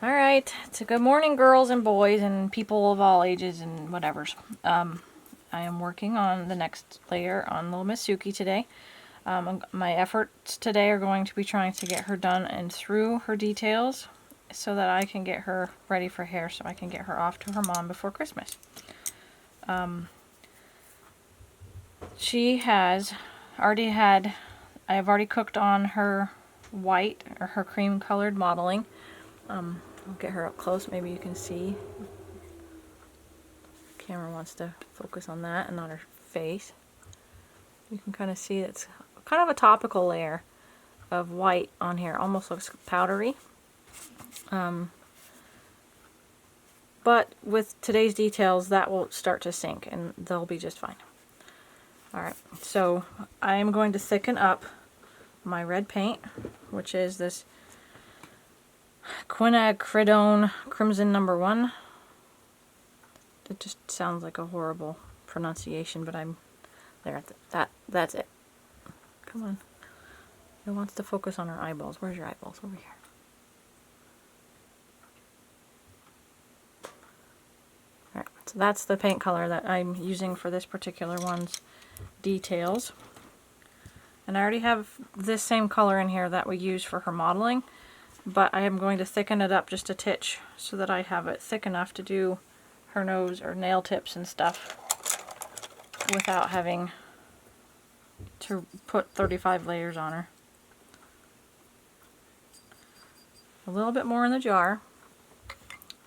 Alright, it's a good morning, girls and boys and people of all ages and whatevers. I am working on the next layer on little Miss Suu Kyi today. My efforts today are going to be trying to get her done and through her details so that I can get her ready for hair, so I can get her off to her mom before Christmas. She has already had, I have already cooked on her white or her cream colored modeling. I'll get her up close, maybe you can see. The camera wants to focus on that and not her face. You can kind of see it's kind of a topical layer of white on here, almost looks powdery. But with today's details, that will start to sink and they'll be just fine. Alright, so I'm going to thicken up my red paint, which is this Quinacridone Crimson #1. It just sounds like a horrible pronunciation, but I'm there. That's it. Come on. It wants to focus on our eyeballs. Where's your eyeballs? Over here. Alright, so that's the paint color that I'm using for this particular one's details. And I already have this same color in here that we use for her modeling, but I am going to thicken it up just a titch so that I have it thick enough to do her nose or nail tips and stuff without having to put 35 layers on her. A little bit more in the jar,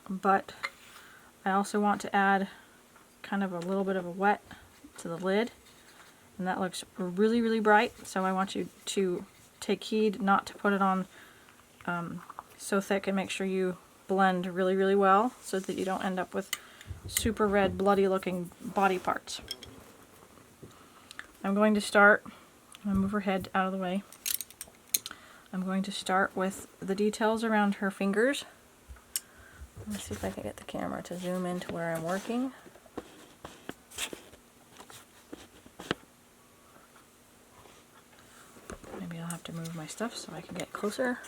but I also want to add kind of a little bit of a wet to the lid, and that looks really, really bright, so I want you to take heed not to put it on so thick, and make sure you blend really, really well so that you don't end up with super red, bloody looking body parts. I'm going to start, I'm going to move her head out of the way. I'm going to start with the details around her fingers. Let's see if I can get the camera to zoom into where I'm working. Maybe I'll have to move my stuff so I can get closer.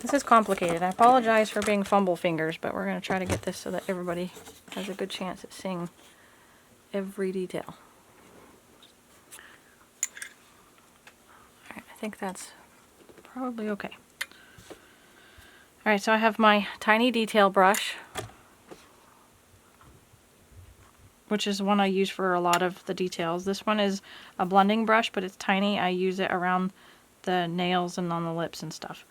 This is complicated. I apologize for being fumble fingers, but we're going to try to get this so that everybody has a good chance at seeing every detail. Alright, I think that's probably okay. Alright, so I have my tiny detail brush, which is the one I use for a lot of the details. This one is a blending brush, but it's tiny. I use it around the nails and on the lips and stuff.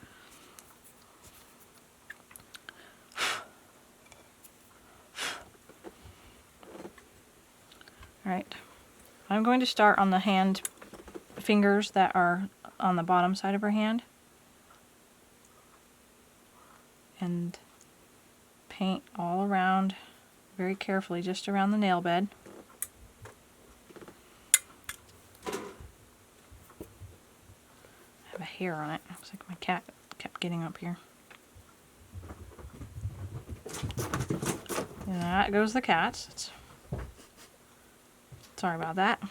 Alright, I'm going to start on the hand fingers that are on the bottom side of her hand and paint all around very carefully, just around the nail bed. I have a hair on it. Looks like my cat kept getting up here. And that goes the cats. Sorry about that.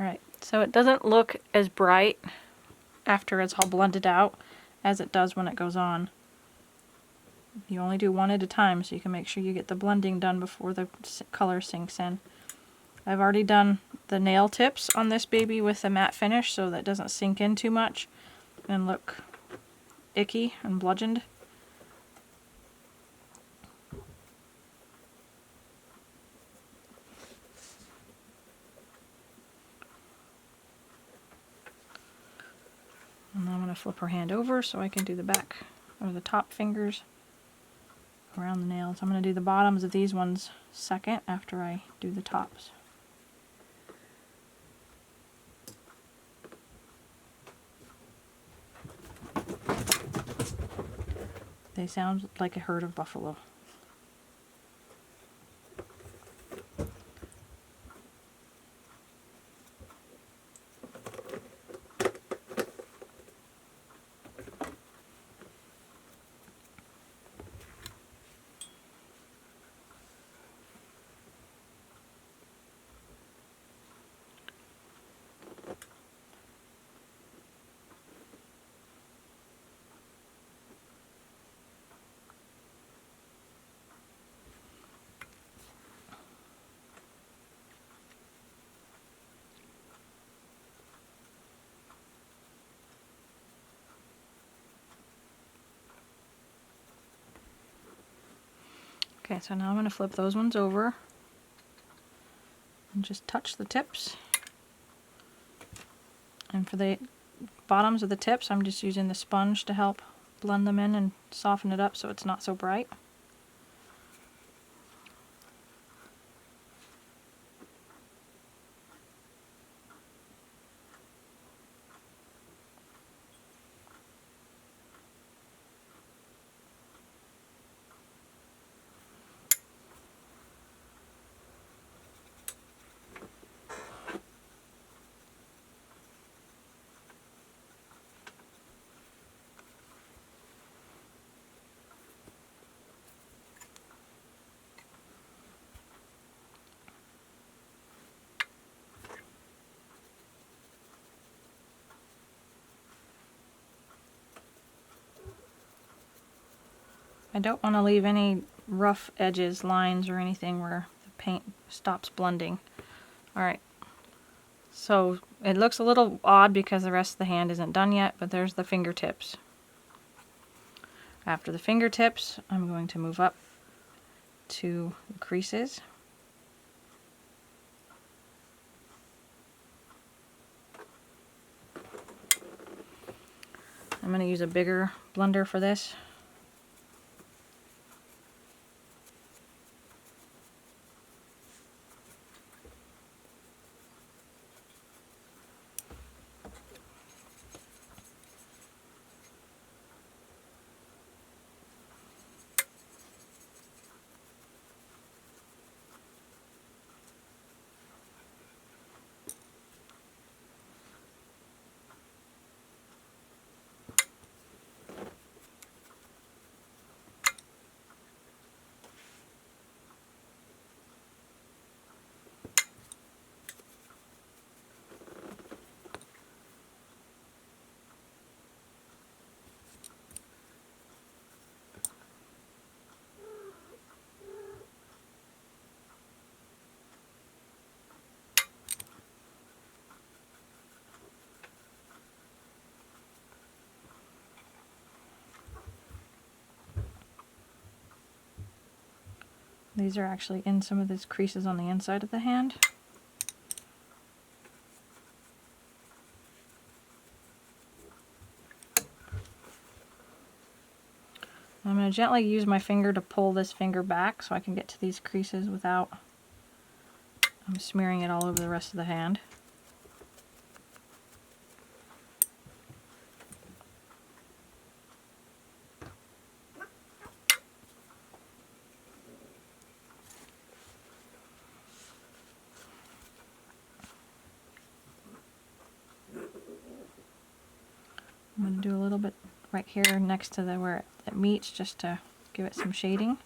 Alright, so it doesn't look as bright after it's all blended out as it does when it goes on. You only do one at a time so you can make sure you get the blending done before the color sinks in. I've already done the nail tips on this baby with a matte finish so that it doesn't sink in too much and look icky and bludgeoned. And I'm going to flip her hand over so I can do the back or the top fingers around the nails. I'm going to do the bottoms of these ones second after I do the tops. They sound like a herd of buffalo. Okay, so now I'm going to flip those ones over and just touch the tips. And for the bottoms of the tips, I'm just using the sponge to help blend them in and soften it up so it's not so bright. I don't want to leave any rough edges, lines, or anything where the paint stops blending. Alright, so it looks a little odd because the rest of the hand isn't done yet, but there's the fingertips. After the fingertips, I'm going to move up to the creases. I'm going to use a bigger blender for this. These are actually in some of these creases on the inside of the hand. I'm going to gently use my finger to pull this finger back so I can get to these creases without smearing it all over the rest of the hand. I'm going to do a little bit right here next to where it meets, just to give it some shading.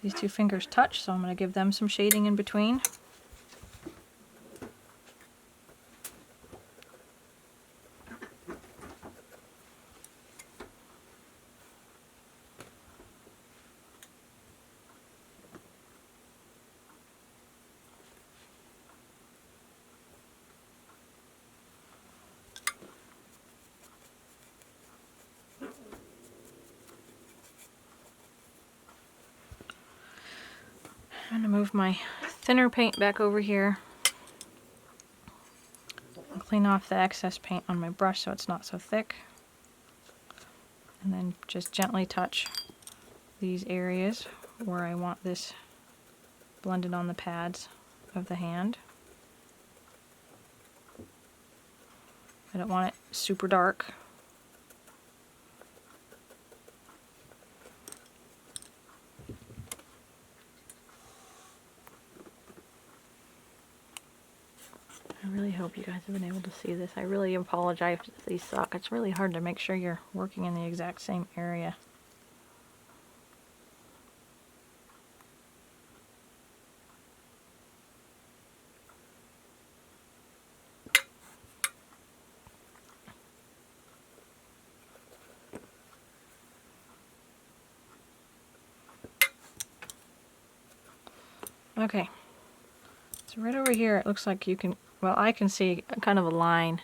These two fingers touch, so I'm going to give them some shading in between. I'm going to move my thinner paint back over here and clean off the excess paint on my brush so it's not so thick. And then just gently touch these areas where I want this blended on the pads of the hand. I don't want it super dark. I really hope you guys have been able to see this. I really apologize if these suck. It's really hard to make sure you're working in the exact same area. Okay, so So right over here, it looks like you can, well, I can see kind of a line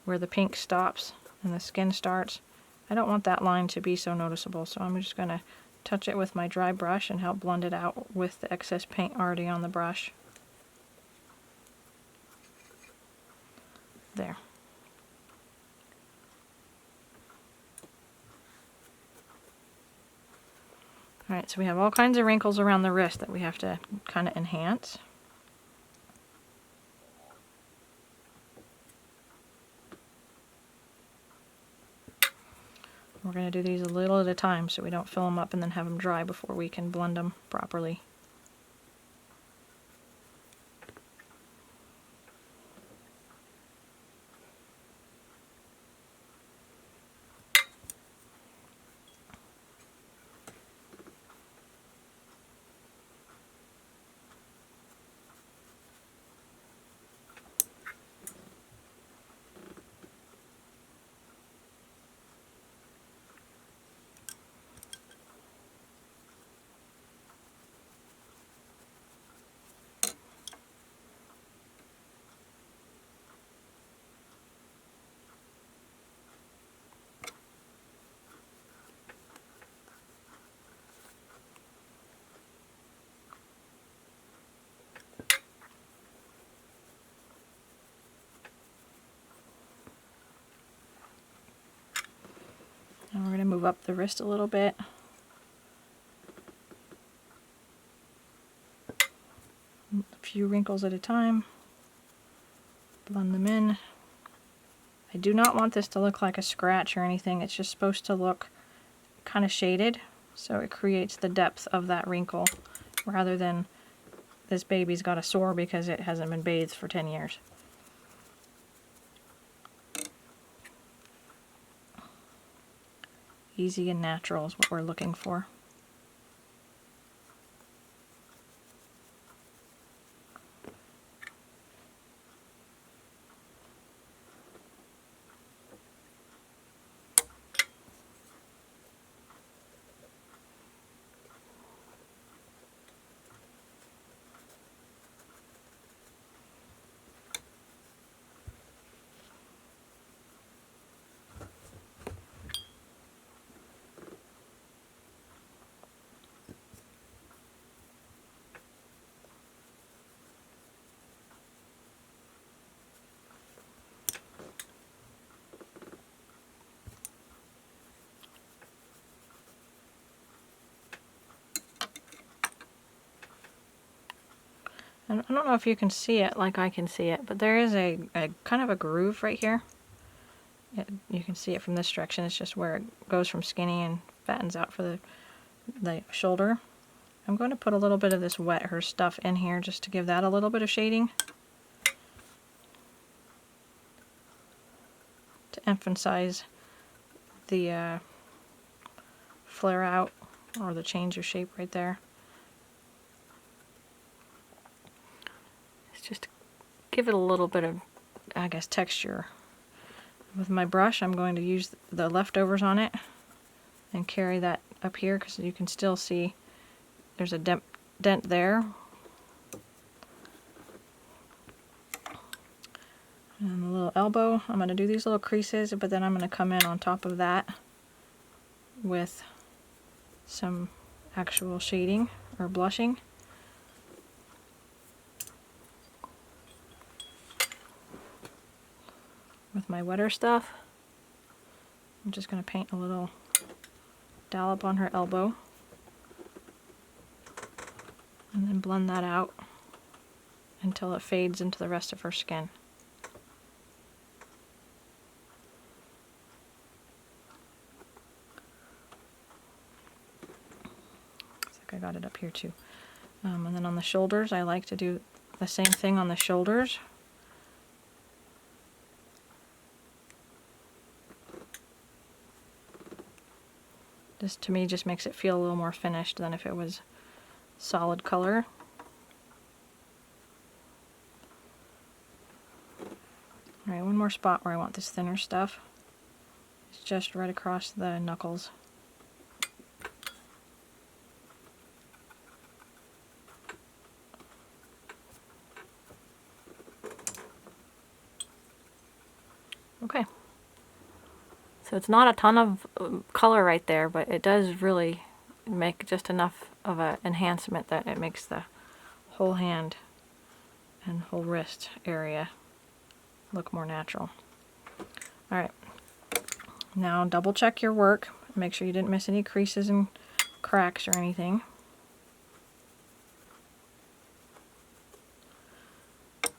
where the pink stops and the skin starts. I don't want that line to be so noticeable, so I'm just going to touch it with my dry brush and help blend it out with the excess paint already on the brush. There. Alright, so we have all kinds of wrinkles around the wrist that we have to kind of enhance. We're going to do these a little at a time so we don't fill them up and then have them dry before we can blend them properly. And we're going to move up the wrist a little bit. A few wrinkles at a time. Blend them in. I do not want this to look like a scratch or anything. It's just supposed to look kind of shaded, so it creates the depth of that wrinkle rather than this baby's got a sore because it hasn't been bathed for 10 years. Easy and natural is what we're looking for. And I don't know if you can see it like I can see it, but there is a kind of a groove right here. You can see it from this direction. It's just where it goes from skinny and fattens out for the shoulder. I'm going to put a little bit of this Wet Her stuff in here just to give that a little bit of shading, to emphasize the flare out or the change of shape right there. It's just to give it a little bit of, I guess, texture. With my brush, I'm going to use the leftovers on it and carry that up here because you can still see there's a dent there. And the little elbow, I'm going to do these little creases, but then I'm going to come in on top of that with some actual shading or blushing. With my Wet Her stuff, I'm just going to paint a little dollop on her elbow and then blend that out until it fades into the rest of her skin. Looks like I got it up here too. And then on the shoulders, I like to do the same thing on the shoulders. This to me just makes it feel a little more finished than if it was solid color. Alright, one more spot where I want this thinner stuff. It's just right across the knuckles. Okay. So it's not a ton of color right there, but it does really make just enough of an enhancement that it makes the whole hand and whole wrist area look more natural. Alright, now double check your work. Make sure you didn't miss any creases and cracks or anything. I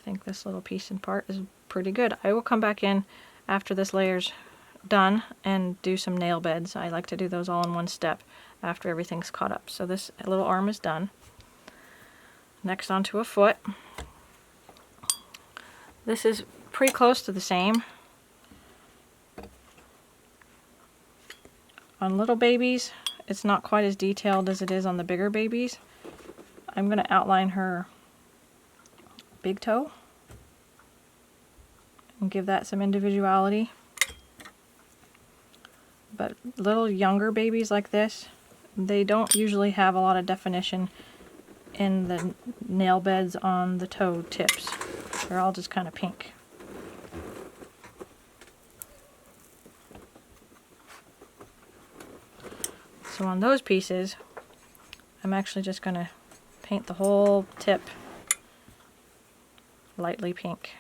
think this little piece and part is pretty good. I will come back in after this layer's done and do some nail beds. I like to do those all in one step after everything's caught up. So this little arm is done. Next onto a foot. This is pretty close to the same. On little babies, it's not quite as detailed as it is on the bigger babies. I'm going to outline her big toe and give that some individuality. But little younger babies like this, they don't usually have a lot of definition in the nail beds on the toe tips. They're all just kind of pink. So on those pieces, I'm actually just going to paint the whole tip lightly pink.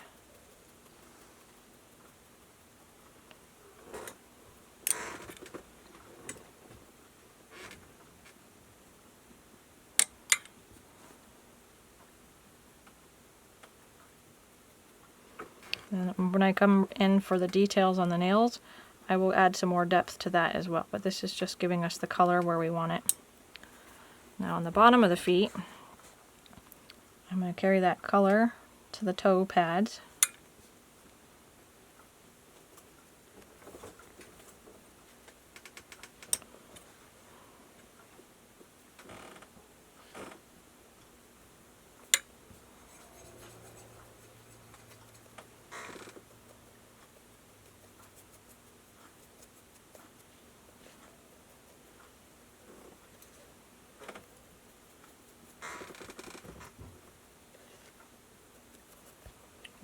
And when I come in for the details on the nails, I will add some more depth to that as well. But this is just giving us the color where we want it. Now on the bottom of the feet, I'm going to carry that color to the toe pads.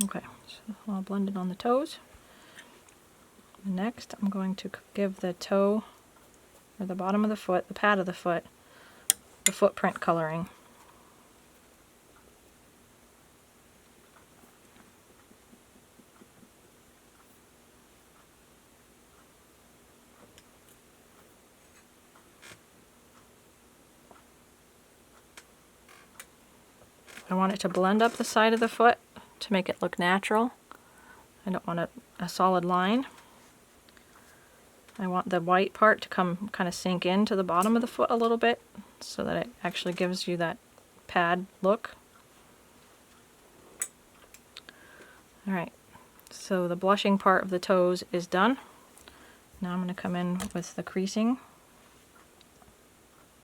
Okay, so I'll blend it on the toes. Next, I'm going to give the toe, or the bottom of the foot, the pad of the foot, the footprint coloring. I want it to blend up the side of the foot to make it look natural. I don't want a solid line. I want the white part to come kind of sink into the bottom of the foot a little bit so that it actually gives you that pad look. Alright, so the blushing part of the toes is done. Now I'm going to come in with the creasing